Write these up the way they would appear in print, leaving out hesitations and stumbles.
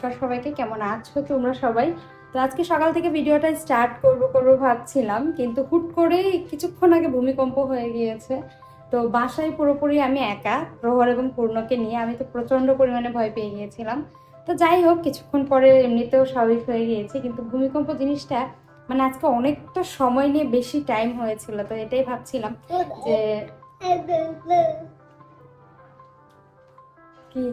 নমস্কার সবাইকে, কেমন আছো তোমরা সবাই? তো আজকে সকাল থেকে ভিডিওটা স্টার্ট করবো ভাবছিলাম, কিন্তু হুট করে কিছুক্ষণ আগে ভূমিকম্প হয়ে গিয়েছে। তো বাসায় পুরোপুরি আমি একা, প্রহর এবং পূর্ণকে নিয়ে। আমি তো প্রচণ্ড পরিমাণে ভয় পেয়ে গিয়েছিলাম। তো যাই হোক, কিছুক্ষণ পরে এমনিতেও স্বাভাবিক হয়ে গিয়েছে, কিন্তু ভূমিকম্প জিনিসটা মানে আজকে অনেকটা সময় নিয়ে বেশি টাইম হয়েছিল। তো এটাই ভাবছিলাম যে কি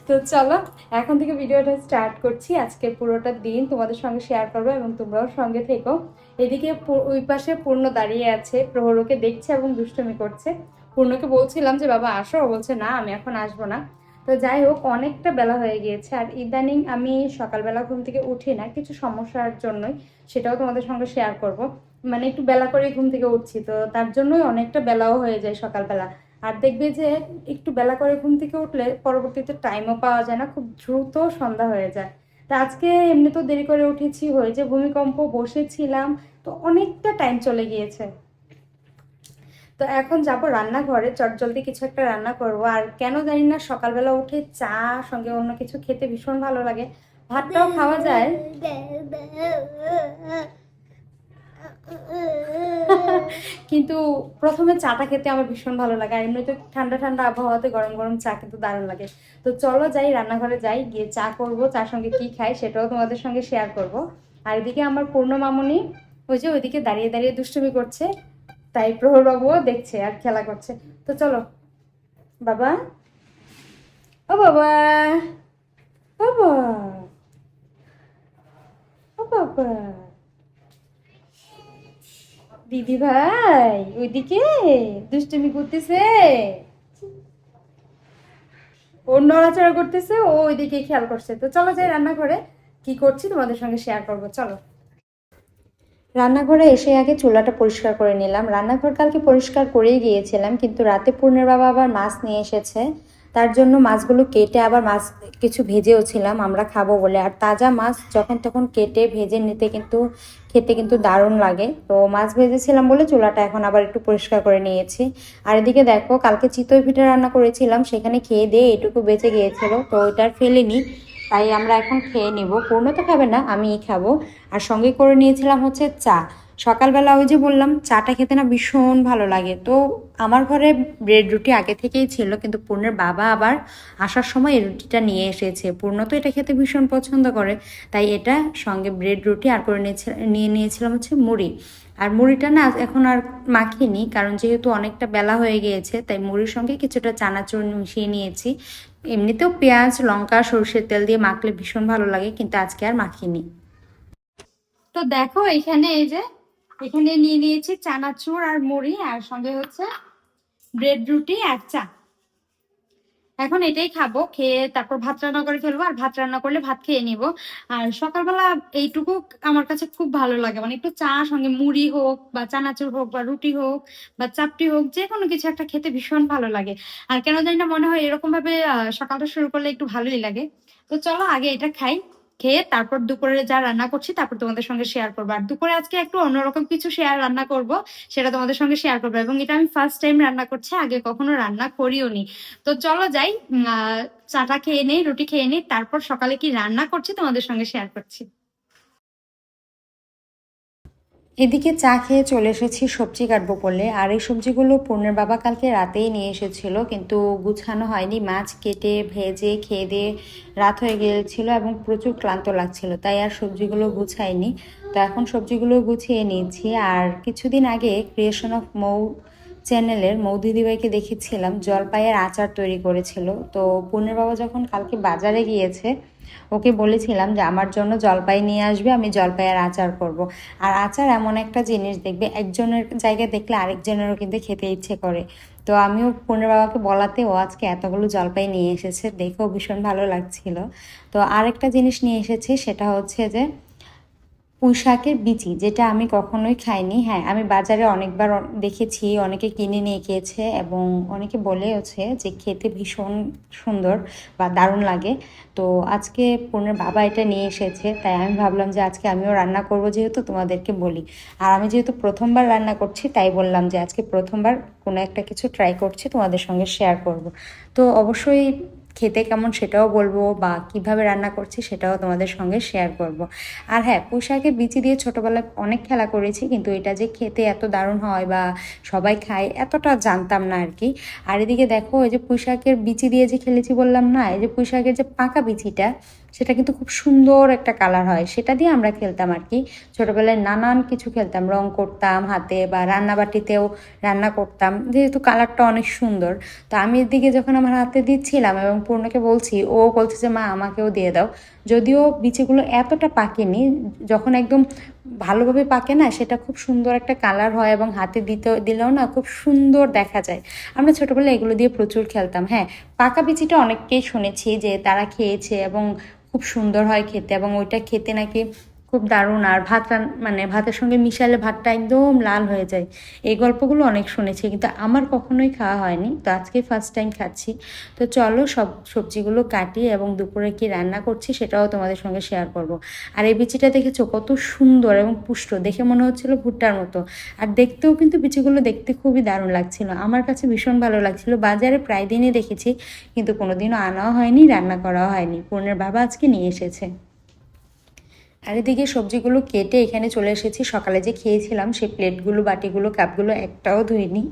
তো চলো, এখন থেকে ভিডিওটা স্টার্ট করছি। আজকে পুরোটা দিন তোমাদের সঙ্গে শেয়ার করবো এবং তোমরাও সঙ্গে থেকো। এদিকে ওই পাশে পূর্ণ দাঁড়িয়ে আছে, প্রহরকে দেখছে এবং দুষ্টুমি করছে। পূর্ণকে বলছিলাম যে বাবা আসো, বলছে না আমি এখন আসবো না। তো যাই হোক, অনেকটা বেলা হয়ে গিয়েছে। আর ইদানিং আমি সকালবেলা ঘুম থেকে উঠি না, কিছু সমস্যার জন্যই। সেটাও তোমাদের সঙ্গে শেয়ার করব। মানে একটু বেলা করে ঘুম থেকে উঠছি, তো তার জন্যই অনেকটা বেলাও হয়ে যায় সকালবেলা। আর দেখবে যে একটু বেলা করে ঘুম থেকে উঠলে পরবর্তীতে টাইমও পাওয়া যায় না, খুব দ্রুত সন্ধ্যা হয়ে যায়। তা আজকে এমনি তো দেরি করে উঠেছি, হয়েছে ভূমিকম্প, বসেছিলাম, তো অনেকটা টাইম চলে গিয়েছে। তো এখন যাব রান্নাঘরে, চটজলদি কিছু একটা রান্না করব। আর কেন জানি না সকালবেলা উঠে চা সঙ্গে অন্য কিছু খেতে ভীষণ ভালো লাগে। ভাতটাও খাওয়া যায়, কিন্তু প্রথমে চাটা খেতে আমার ভীষণ ভালো লাগে। আর এমনিতে ঠান্ডা ঠান্ডা আবহাওয়াতে গরম গরম চা কিন্তু দারুণ লাগে। তো চলো যাই, রান্নাঘরে যাই, গিয়ে চা করব। চার সঙ্গে কি খাই সেটাও তোমাদের সঙ্গে শেয়ার করব। আর এদিকে আমার পূর্ণ মামনি ওই যে ওইদিকে দাঁড়িয়ে দাঁড়িয়ে দুষ্টুমি করছে, তাই প্রহর বাবুও দেখছে আর খেলা করছে। তো চলো বাবা, ও বাবা, বাবা, ও বাবা, দিদি ভাই ওইদিকে দুষ্টুমি করতেছে, ওর নড়াচড়া করতেছে, ও ওইদিকে খেয়াল করছে। তো চলো যাই রান্নাঘরে, কি করছি তোমাদের সঙ্গে শেয়ার করবো, চলো। রান্নাঘরে এসে আগে চুলাটা পরিষ্কার করে নিলাম। রান্নাঘর কালকে পরিষ্কার করেই গিয়েছিলাম, কিন্তু রাতে পূর্ণের বাবা আবার মাছ নিয়ে এসেছে। তার জন্য মাছগুলো কেটে আবার মাছ কিছু ভেজেও ছিলাম আমরা খাবো বলে। আর তাজা মাছ যখন তখন কেটে ভেজে নিতে কিন্তু খেতে কিন্তু দারুণ লাগে। তো মাছ ভেজেছিলাম বলে চুলাটা এখন আবার একটু পরিষ্কার করে নিয়েছি। আর এদিকে দেখো, কালকে চিতই পিঠা রান্না করেছিলাম, সেখানে খেয়ে দিয়ে এটুকু বেঁচে গিয়েছিল, তো ওইটার ফেলিনি। তাই আমরা এখন খেয়ে নিব। পূর্ণ তো খাবে না, আমিই খাবো। আর সঙ্গে করে নিয়েছিলাম হচ্ছে চা। সকালবেলা ওই যে বললাম চাটা খেতে না ভীষণ ভালো লাগে। তো আমার ঘরে ব্রেড রুটি আগে থেকেই ছিল, কিন্তু পূর্ণের বাবা আবার আসার সময় এই রুটিটা নিয়ে এসেছে। পূর্ণ তো এটা খেতে ভীষণ পছন্দ করে, তাই এটা সঙ্গে ব্রেড রুটি আর করে নিয়ে নিয়েছিলাম হচ্ছে মুড়ি। আর মুড়িটা না এখন আর মাখিনি, কারণ যেহেতু অনেকটা বেলা হয়ে গিয়েছে, তাই মুড়ির সঙ্গে কিছুটা চানাচুর মিশিয়ে নিয়েছি। এমনিতেও পেঁয়াজ লঙ্কা সরষের তেল দিয়ে মাখলে ভীষণ ভালো লাগে, কিন্তু আজকে আর মাখিনি। তো দেখো এখানে এই যে এখানে নিয়ে নিয়েছি চানাচুর আর মুড়ি, আর সঙ্গে হচ্ছে ব্রেড রুটি আর চা। এখন এটাই খাবো, খেয়ে তারপর ভাত রান্না করে ফেলবো। আর ভাত রান্না করলে ভাত খেয়ে নিব। আর সকালবেলা এইটুকু আমার কাছে খুব ভালো লাগে, মানে একটু চা সঙ্গে মুড়ি হোক বা চানাচুর হোক বা রুটি হোক বা চাপটি হোক, যে কোনো কিছু একটা খেতে ভীষণ ভালো লাগে। আর কেন জানি না মনে হয় এরকম ভাবে সকালটা শুরু করলে একটু ভালোই লাগে। তো চলো আগে এটা খাই, খেয়ে তারপর দুপুরে যা রান্না করছি তারপর তোমাদের সঙ্গে শেয়ার করবো। আর দুপুরে আজকে একটু অন্যরকম কিছু রান্না করব, সেটা তোমাদের সঙ্গে শেয়ার করবো। এবং এটা আমি ফার্স্ট টাইম রান্না করছি, আগে কখনো রান্না করিও নি। তো চলো যাই, চাটা খেয়ে নেই, রুটি খেয়ে নেই, তারপর সকালে কি রান্না করছি তোমাদের সঙ্গে শেয়ার করছি। এদিকে চা খেয়ে চলে এসেছি সবজি কাটবো বলে। আর এই সবজিগুলো পূর্ণের বাবা কালকে রাতেই নিয়ে এসেছিল, কিন্তু গুছানো হয়নি। মাছ কেটে ভেজে খেয়ে দিয়ে রাত হয়ে গিয়েছিল এবং প্রচুর ক্লান্ত লাগছিল, তাই আর সবজিগুলো গুছাইনি। তো এখন সবজিগুলো গুছিয়ে নিয়েছি। আর কিছুদিন আগে ক্রিয়েশন অফ মৌ চ্যানেলের মৌ দিদিভাইকে দেখেছিলাম জলপাইয়ের আচার তৈরি করেছিল। তো পূর্ণের বাবা যখন কালকে বাজারে গিয়েছে, ওকে বলেছিলাম যে আমার জন্য জলপাই নিয়ে আসবে, আমি জলপাইয়ের আচার করব। আর আচার এমন একটা জিনিস, দেখবে একজনের জায়গায় দেখলে আরেকজনেরও কিন্তু খেতে ইচ্ছে করে। তো আমিও পূর্ণের বাবাকে বলাতে ও আজকে এতগুলো জলপাই নিয়ে এসেছে, দেখেও ভীষণ ভালো লাগছিল। তো আরেকটা জিনিস নিয়ে এসেছে, সেটা হচ্ছে যে পুঁই শাকের বিচি, যেটা আমি কখনোই খাইনি। হ্যাঁ, আমি বাজারে অনেকবার দেখেছি, অনেকে কিনে নিয়ে খেয়েছে এবং অনেকে বলেওছে যে খেতে ভীষণ সুন্দর বা দারুণ লাগে। তো আজকে পূর্ণের বাবা এটা নিয়ে এসেছে, তাই আমি ভাবলাম যে আজকে আমিও রান্না করব, যেহেতু তোমাদেরকে বলি। আর আমি যেহেতু প্রথমবার রান্না করছি, তাই বললাম যে আজকে প্রথমবার কোনো একটা কিছু ট্রাই করছি, তোমাদের সঙ্গে শেয়ার করব। তো অবশ্যই খেতে কেমন সেটাও বলবো, বা কিভাবে রান্না করছি সেটাও তোমাদের সঙ্গে শেয়ার করব। আর হ্যাঁ, পুঁই শাকের বিচি দিয়ে ছোটোবেলায় অনেক খেলা করেছি, কিন্তু এটা যে খেতে এত দারুণ হয় বা সবাই খায় এতটা জানতাম না আর কি। আর এদিকে দেখো, এই যে পুঁই শাকের বিচি দিয়ে যে খেলেছি বললাম না, এই যে পুঁই শাকের যে পাকা বিচিটা, সেটা কিন্তু খুব সুন্দর একটা কালার হয়, সেটা দিয়ে আমরা খেলতাম আর কি। ছোটোবেলায় নানান কিছু খেলতাম, রং করতাম হাতে বা রান্নাবাটিতেও রান্না করতাম, যেহেতু কালারটা অনেক সুন্দর। তো আমি এদিকে যখন আমার হাতে দিচ্ছিলাম এবং পূর্ণকে বলছি, ও বলছে যে মা আমাকেও দিয়ে দাও। যদিও বিচিগুলো এতটা পাকেনি, যখন একদম ভালোভাবে পাকে না, সেটা খুব সুন্দর একটা কালার হয় এবং হাতে দিলেও না খুব সুন্দর দেখা যায়। আমরা ছোটোবেলায় এগুলো দিয়ে প্রচুর খেলতাম। হ্যাঁ, পাকা বিচিটা অনেককেই শুনেছি যে তারা খেয়েছে এবং খুব সুন্দর হয় খেতে, এবং ওইটা খেতে নাকি খুব দারুণ। আর মানে ভাতের সঙ্গে মিশালে ভাতটা একদম লাল হয়ে যায়। এই গল্পগুলো অনেক শুনেছি, কিন্তু আমার কখনোই খাওয়া হয়নি, তো আজকে ফার্স্ট টাইম খাচ্ছি। তো চলো সব সবজিগুলো কাটি এবং দুপুরে কি রান্না করছি সেটাও তোমাদের সঙ্গে শেয়ার করব। আর এই বিচিটা দেখেছো কত সুন্দর এবং পুষ্ট, দেখে মনে হচ্ছিল ভুট্টার মতো। আর দেখতেও কিন্তু বিচিগুলো দেখতে খুবই দারুণ লাগছিল, আমার কাছে ভীষণ ভালো লাগছিল। বাজারে প্রায় দিনই দেখেছি, কিন্তু কোনোদিনও আনাও হয়নি, রান্না করাও হয়নি। পূর্ণের বাবা আজকে নিয়ে এসেছে। আর এদিকে সবজিগুলো কেটে এখানে চলে এসেছি। সকালে যে খেয়েছিলাম সেই প্লেটগুলো, বাটিগুলো, কাপগুলো একটাও ধুইনি।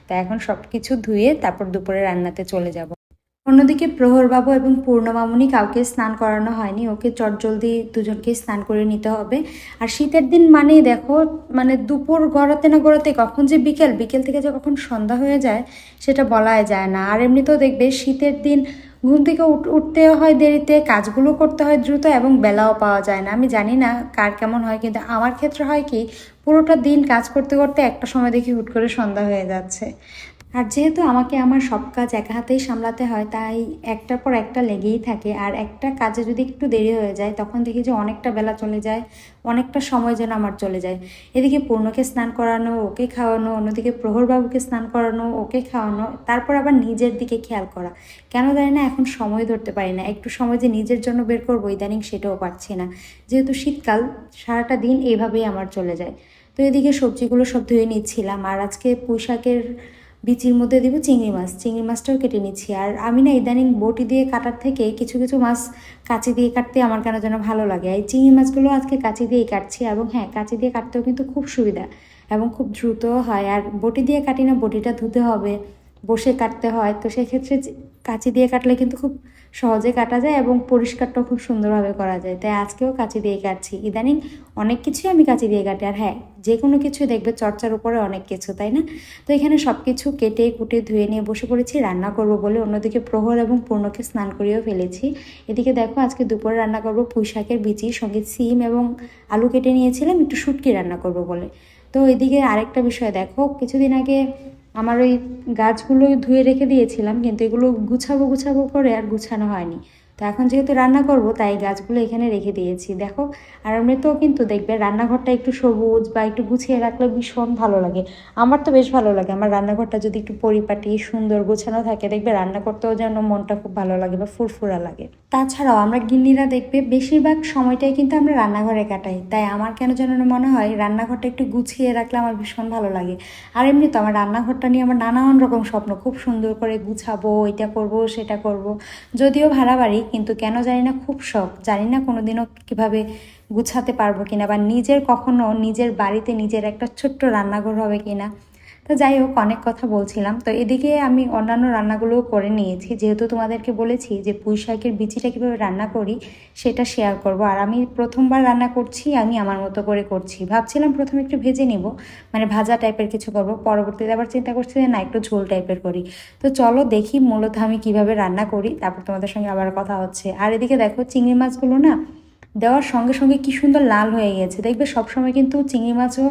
তা এখন সব কিছু ধুয়ে তারপর দুপুরে রান্নাতে চলে যাব। অন্যদিকে প্রহরবাবু এবং পূর্ণমামুনি কাউকে স্নান করানো হয়নি, ওকে চটজলদি দুজনকে স্নান করে নিতে হবে। আর শীতের দিন মানেই দেখো, মানে দুপুর গড়াতে না গড়াতে কখন যে বিকেল, বিকেল থেকে যে কখন সন্ধ্যা হয়ে যায় সেটা বলাই যায় না। আর এমনিতেও দেখবে শীতের দিন ঘুম থেকে উঠতেও হয় দেরিতে, কাজগুলো করতে হয় দ্রুত, এবং বেলাও পাওয়া যায় না। আমি জানি না কার কেমন হয়, কিন্তু আমার ক্ষেত্রে হয় কি, পুরোটা দিন কাজ করতে করতে একটা সময় দেখি হুট করে সন্ধ্যা হয়ে যাচ্ছে। আর যেহেতু আমাকে আমার সব কাজ একা হাতেই সামলাতে হয়, তাই একটার পর একটা লেগেই থাকে। আর একটা কাজে যদি একটু দেরি হয়ে যায়, তখন দেখি যে অনেকটা বেলা চলে যায়, অনেকটা সময় যেন আমার চলে যায়। এদিকে পূর্ণকে স্নান করানো, ওকে খাওয়ানো, অন্যদিকে প্রহরবাবুকে স্নান করানো, ওকে খাওয়ানো, তারপর আবার নিজের দিকে খেয়াল করা। কেন জানি না এখন সময় ধরতে পারি না, একটু সময় যে নিজের জন্য বের করবো ইদানিং সেটাও পারছি না। যেহেতু শীতকাল, সারাটা দিন এইভাবেই আমার চলে যায়। তো এদিকে সবজিগুলো সব ধুয়ে নিচ্ছিলাম। আর আজকে পুঁই শাকের বিচির মধ্যে দিব চিংড়ি মাছ, চিংড়ি মাছটাও কেটে নিচ্ছি। আর আমি না ইদানিং বটি দিয়ে কাটার থেকে কিছু কিছু মাছ কাঁচি দিয়ে কাটতে আমার কেন যেন ভালো লাগে। এই চিংড়ি মাছগুলো আজকে কাঁচি দিয়েই কাটছি, এবং হ্যাঁ, কাঁচি দিয়ে কাটতেও কিন্তু খুব সুবিধা এবং খুব দ্রুতও হয়। আর বটি দিয়ে কাটি না, বটিটা ধুতে হবে, বসে কাটতে হয়, তো সেক্ষেত্রে কাঁচি দিয়ে কাটলে কিন্তু খুব সহজে কাটা যায় এবং পরিষ্কারটাও খুব সুন্দরভাবে করা যায়। তাই আজকেও কাঁচি দিয়ে কাটছি। ইদানিং অনেক কিছুই আমি কাঁচি দিয়ে কাটি। আর হ্যাঁ, যে কোনো কিছু দেখবে চর্চার উপরে অনেক কিছু, তাই না? তো এখানে সব কিছু কেটে কুটে ধুয়ে নিয়ে বসে পড়েছি রান্না করব বলে। অন্যদিকে প্রহর এবং পূর্ণকে স্নান করিয়েও ফেলেছি। এদিকে দেখো, আজকে দুপুরে রান্না করব পুঁই শাকের বিচি, সঙ্গে সিম এবং আলু কেটে নিয়েছিলাম একটু শুটকি রান্না করব বলে। তো এদিকে আরেকটা বিষয় দেখো, কিছুদিন আগে আমার ওই গাছগুলো ধুয়ে রেখে দিয়েছিলাম, কিন্তু এগুলো গুছাবো গুছাবো করে আর গুছানো হয়নি। তো এখন যেহেতু রান্না করব, তাই গাছগুলো এখানে রেখে দিয়েছি দেখো। আর এমনিতেও কিন্তু দেখবে রান্নাঘরটা একটু সবুজ বা একটু গুছিয়ে রাখলে ভীষণ ভালো লাগে। আমার তো বেশ ভালো লাগে, আমার রান্নাঘরটা যদি একটু পরিপাটি সুন্দর গোছানো থাকে, দেখবে রান্না করতেও যেন মনটা খুব ভালো লাগে বা ফুরফুরা লাগে। তাছাড়াও আমরা গিন্নিরা দেখবে বেশিরভাগ সময়টাই কিন্তু আমরা রান্নাঘরে কাটাই, তাই আমার কেন যেন মনে হয় রান্নাঘরটা একটু গুছিয়ে রাখলে আমার ভীষণ ভালো লাগে। আর এমনি তো আমার রান্নাঘরটা নিয়ে আমার নানান রকম স্বপ্ন, খুব সুন্দর করে গুছাবো, এটা করব সেটা করব। যদিও ভাড়া বাড়ি, কিন্তু কেন জানি না খুব শখ, জানি না কোনোদিনও কিভাবে গুছাতে পারবো কিনা, বা নিজের কখনো নিজের বাড়িতে নিজের একটা ছোট্ট রান্নাঘর হবে কিনা। তো যাই হোক, অনেক কথা বলছিলাম। তো এদিকে আমি অন্যান্য রান্নাগুলোও করে নিয়েছি, যেহেতু তোমাদেরকে বলেছি যে পুঁই শাকের বিচিটা কীভাবে রান্না করি সেটা শেয়ার করব। আর আমি প্রথমবার রান্না করছি, আমি আমার মতো করে করছি। ভাবছিলাম প্রথমে একটু ভেজে নিব, মানে ভাজা টাইপের কিছু করব, পরবর্তীতে আবার চিন্তা করছি যে না, একটু ঝোল টাইপের করি। তো চলো দেখি মূলত আমি কিভাবে রান্না করি, তারপর তোমাদের সঙ্গে আবার কথা হচ্ছে। আর এদিকে দেখো, চিংড়ি মাছগুলো না দেওয়ার সঙ্গে সঙ্গে কি সুন্দর লাল হয়ে গেছে। দেখবে সবসময় কিন্তু চিংড়ি মাছও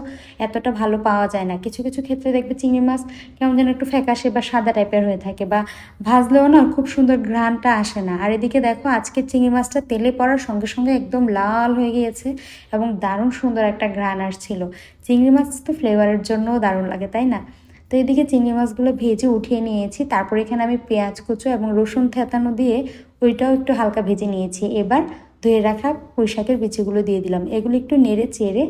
এতটা ভালো পাওয়া যায় না, কিছু কিছু ক্ষেত্রে দেখবে চিংড়ি মাছ কেমন যেন একটু ফ্যাকাশে বা সাদা টাইপের হয়ে থাকে, বা ভাজলেও না খুব সুন্দর ঘ্রাণটা আসে না। আর এদিকে দেখো আজকে চিংড়ি মাছটা তেলে পড়ার সঙ্গে সঙ্গে একদম লাল হয়ে গিয়েছে এবং দারুণ সুন্দর একটা ঘ্রাণ আসছিল। চিংড়ি মাছ তো ফ্লেভারের জন্যও দারুণ লাগে, তাই না? তো এদিকে চিংড়ি মাছগুলো ভেজে উঠিয়ে নিয়েছি, তারপর এখানে আমি পেঁয়াজ কুচো এবং রসুন থেতানো দিয়ে ওইটাও একটু হালকা ভেজে নিয়েছি। এবার ধুয়ে রাখা পুঁই শাকের বিচিগুলো দিয়ে দিলাম, এগুলো একটু নেড়ে চেড়ে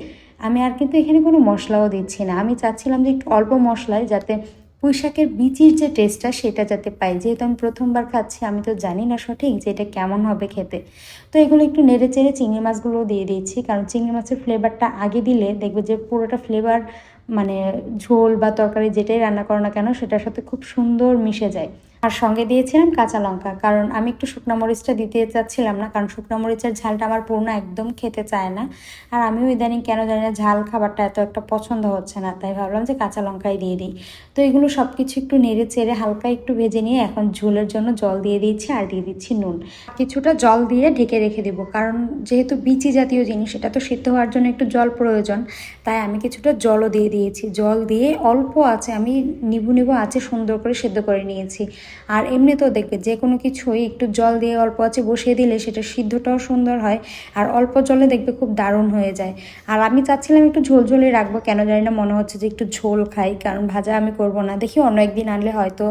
আমি আর কিন্তু এখানে কোনো মশলাও দিচ্ছি না। আমি চাচ্ছিলাম যে একটু অল্প মশলায় যাতে পুঁই শাকের বিচির যে টেস্টটা সেটা যাতে পাই, যেহেতু আমি প্রথমবার খাচ্ছি আমি তো জানি না সঠিক যে এটা কেমন হবে খেতে। তো এগুলো একটু নেড়ে চেড়ে চিংড়ি মাছগুলোও দিয়ে দিয়েছি, কারণ চিংড়ি মাছের ফ্লেভারটা আগে দিলে দেখবে যে পুরোটা ফ্লেভার মানে ঝোল বা তরকারি যেটাই রান্না করো না কেন সেটার সাথে খুব সুন্দর মিশে যায়। আর সঙ্গে দিয়েছিলাম কাঁচা লঙ্কা, কারণ আমি একটু শুকনো মরিচটা দিতে চাচ্ছিলাম না, কারণ শুকনো মরিচের ঝালটা আমার পূর্ণ একদম খেতে চায় না। আর আমিও ইদানিং কেন জানি না ঝাল খাবারটা এত একটা পছন্দ হচ্ছে না, তাই ভাবলাম যে কাঁচা লঙ্কাই দিয়ে দিই। তো এগুলো সব কিছু একটু নেড়ে চেড়ে হালকা একটু ভেজে নিয়ে এখন ঝোলের জন্য জল দিয়ে দিচ্ছি আর দিয়ে দিচ্ছি নুন। কিছুটা জল দিয়ে ঢেকে রেখে দেবো, কারণ যেহেতু বিচি জাতীয় জিনিস এটা তো সিদ্ধ হওয়ার জন্য একটু জল প্রয়োজন, তাই আমি কিছুটা জলও দিয়ে দিয়েছি। জল দিয়ে অল্প আছে আমি নিবু নিবু আছে সুন্দর করে সেদ্ধ করে নিয়েছি। আর এমনিতেও দেখবে যে কোনো কিছুই একটু জল দিয়ে অল্প আছে বসিয়ে দিলে সেটা সিদ্ধটাও সুন্দর হয়, আর অল্প জলে দেখবে খুব দারুণ হয়ে যায়। আর আমি চাচ্ছিলাম একটু ঝোল ঝোলই রাখবো, কেন জানি না মনে হচ্ছে যে একটু ঝোল খাই, কারণ ভাজা আমি করব না, দেখি অন্য একদিন আনলে হয়তো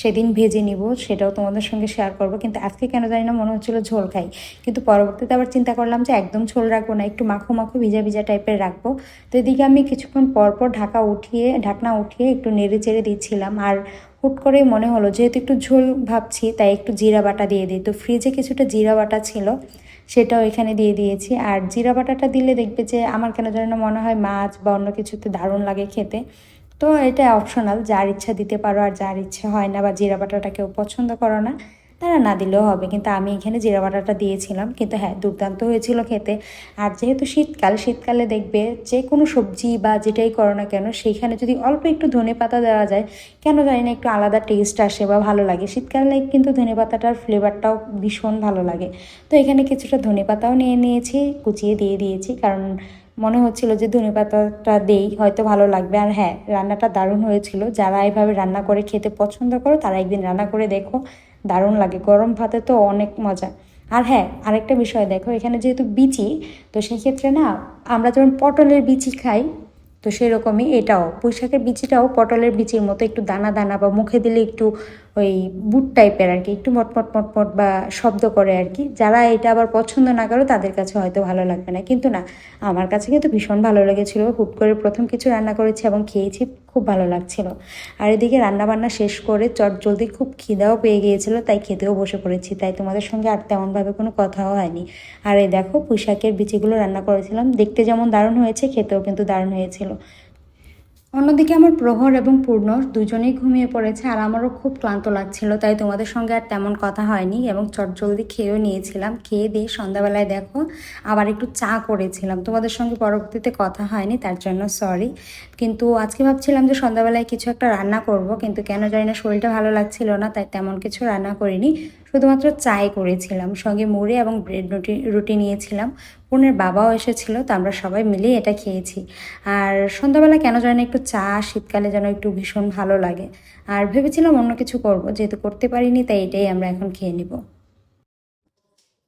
সেদিন ভেজে নিব, সেটাও তোমাদের সঙ্গে শেয়ার করব। কিন্তু আজকে কেন জানি না মনে হচ্ছিলো ঝোল খাই, কিন্তু পরবর্তীতে আবার চিন্তা করলাম যে একদম ঝোল রাখবো না, একটু মাখো মাখো ভিজা ভিজা টাইপের রাখবো। তো এদিকে আমি কিছুক্ষণ পরপর ঢাকনা উঠিয়ে একটু নেড়ে চেড়ে দিচ্ছিলাম। আর হুট করে মনে হলো যেহেতু একটু ঝোল ভাবছি তাই একটু জিরা বাটা দিয়ে দিই, তো ফ্রিজে কিছুটা জিরা বাটা ছিল সেটাও এখানে দিয়ে দিয়েছি। আর জিরা বাটাটা দিলে দেখবে যে আমার কেন যেন মনে হয় মাছ বা অন্য কিছুতে দারুণ লাগে খেতে। তো এটা অপশনাল, যার ইচ্ছা দিতে পারো, আর যার ইচ্ছা হয় না বা জিরা বাটাটা কেউ পছন্দ করো না তারা না দিলেও হবে, কিন্তু আমি এখানে জিরা বাটাটা দিয়েছিলাম। কিন্তু হ্যাঁ, দুর্দান্ত হয়েছিল খেতে। আর যেহেতু শীতকালে দেখবে যে কোনো সবজি বা যেটাই করো না কেন সেইখানে যদি অল্প একটু ধনেপাতা দেওয়া যায়, কেন জানি না একটু আলাদা টেস্ট আসে বা ভালো লাগে। শীতকালে কিন্তু ধনেপাতাটার ফ্লেভারটাও ভীষণ ভালো লাগে। তো এখানে কিছুটা ধনেপাতাও নিয়ে নিয়েছি, কুচিয়ে দিয়ে দিয়েছি, কারণ মনে হচ্ছিল যে ধনেপাতাটা দেই হয়তো ভালো লাগবে। আর হ্যাঁ, রান্নাটা দারুণ হয়েছিল। যারা এইভাবে রান্না করে খেতে পছন্দ করো তারা একদিন রান্না করে দেখো, দারুণ লাগে, গরম ভাতে তো অনেক মজা। আর হ্যাঁ, আরেকটা বিষয় দেখো, এখানে যেহেতু বিচি, তো সেক্ষেত্রে না আমরা যেমন পটলের বিচি খাই, তো সেরকমই এটাও পুঁইশাকের বিচিটাও পটলের বিচির মতো একটু দানা দানা বা মুখে দিলে একটু ওই বুট টাইপের আর কি, একটু মটমট মটমট বা শব্দ করে আর কি। যারা এটা আবার পছন্দ না করো তাদের কাছে হয়তো ভালো লাগবে না, কিন্তু না, আমার কাছে কিন্তু ভীষণ ভালো লেগেছিল। হুট করে প্রথম কিছু রান্না করেছি এবং খেয়েছি, খুব ভালো লাগছিল। আর এদিকে রান্নাবান্না শেষ করে জলদি খুব খিদাও পেয়ে গিয়েছিল, তাই খেতেও বসে পড়েছি, তাই তোমাদের সঙ্গে আর তেমনভাবে কোনো কথাও হয়নি। আর এই দেখো পুঁইশাকের বিচিগুলো রান্না করেছিলাম, দেখতে যেমন দারুণ হয়েছে খেতেও কিন্তু দারুণ হয়েছিল। অন্যদিকে আমার প্রহর এবং পূর্ণ দুজনেই ঘুমিয়ে পড়েছে, আর আমারও খুব ক্লান্ত লাগছিল, তাই তোমাদের সঙ্গে আর তেমন কথা হয়নি এবং চটজলদি খেয়েও নিয়েছিলাম। খেয়ে দিয়ে সন্ধ্যাবেলায় দেখো আবার একটু চা করেছিলাম, তোমাদের সঙ্গে পরবর্তীতে কথা হয়নি তার জন্য সরি। কিন্তু আজকে ভাবছিলাম যে সন্ধ্যাবেলায় কিছু একটা রান্না করব, কিন্তু কেন জানি না শরীরটা ভালো লাগছিল না, তাই তেমন কিছু রান্না করিনি, শুধুমাত্র চাই করেছিলাম, সঙ্গে মুড়ি এবং ব্রেড রুটি নিয়েছিলাম। বোনের বাবাও এসেছিলো, তো আমরা সবাই মিলেই এটা খেয়েছি। আর সন্ধ্যাবেলা কেন জানি না একটু চা শীতকালে যেন একটু ভীষণ ভালো লাগে। আর ভেবেছিলাম অন্য কিছু করব, যেহেতু করতে পারিনি তাই এটাই আমরা এখন খেয়ে নিব।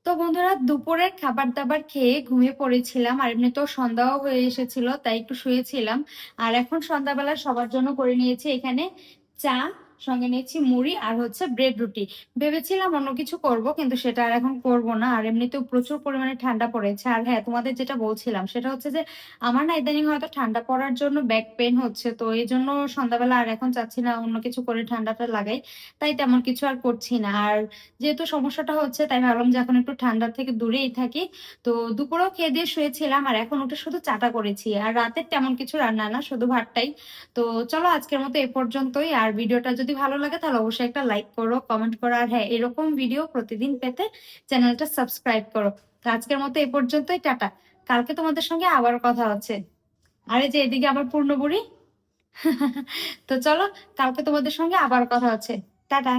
তো বন্ধুরা, দুপুরের খাবার দাবার খেয়ে ঘুমিয়ে পড়েছিলাম, আর এমনিতেও সন্ধ্যাও হয়ে এসেছিল তাই একটু শুয়েছিলাম। আর এখন সন্ধ্যাবেলা সবার জন্য করে নিয়েছি এখানে চা, সঙ্গে নিয়েছি মুড়ি আর হচ্ছে ব্রেড রুটি। ভেবেছিলাম অন্য কিছু করব, কিন্তু সেটা আর এখন করব না। আর এমনিতেও প্রচুর পরিমাণে ঠান্ডা পড়েছে। আর হ্যাঁ, তোমাদের যেটা বলছিলাম সেটা হচ্ছে যে আমার না ইদানিং হয়তো ঠান্ডা পড়ার জন্য ব্যাক পেন হচ্ছে, তো এই জন্য সন্ধ্যাবেলা আর এখন চাচ্ছি না অন্য কিছু করে ঠান্ডাটা লাগাই, তাই তেমন কিছু আর করছি না। আর যেহেতু সমস্যাটা হচ্ছে তাই ভাবলাম যে এখন একটু ঠান্ডার থেকে দূরেই থাকি। তো দুপুরেও খেয়ে দিয়ে শুয়েছিলাম, আর এখন উঠে শুধু চাটা করেছি, আর রাতের তেমন কিছু রান্না না, শুধু ভাতটাই। তো চলো আজকের মতো এ পর্যন্তই। আর ভিডিওটা যদি ভালো লাগে তাহলে অবশ্যই একটা লাইক করো, কমেন্ট করো, আর হ্যাঁ, এরকম ভিডিও প্রতিদিন পেতে চ্যানেলটা সাবস্ক্রাইব করো। তো আজকের মতো এ পর্যন্তই, টাটা। কালকে তোমাদের সঙ্গে আবার কথা হচ্ছে। আরে যে এদিকে আমার পূর্ণ বুড়ি তো চলো, কালকে তোমাদের সঙ্গে আবার কথা হচ্ছে। টাটা।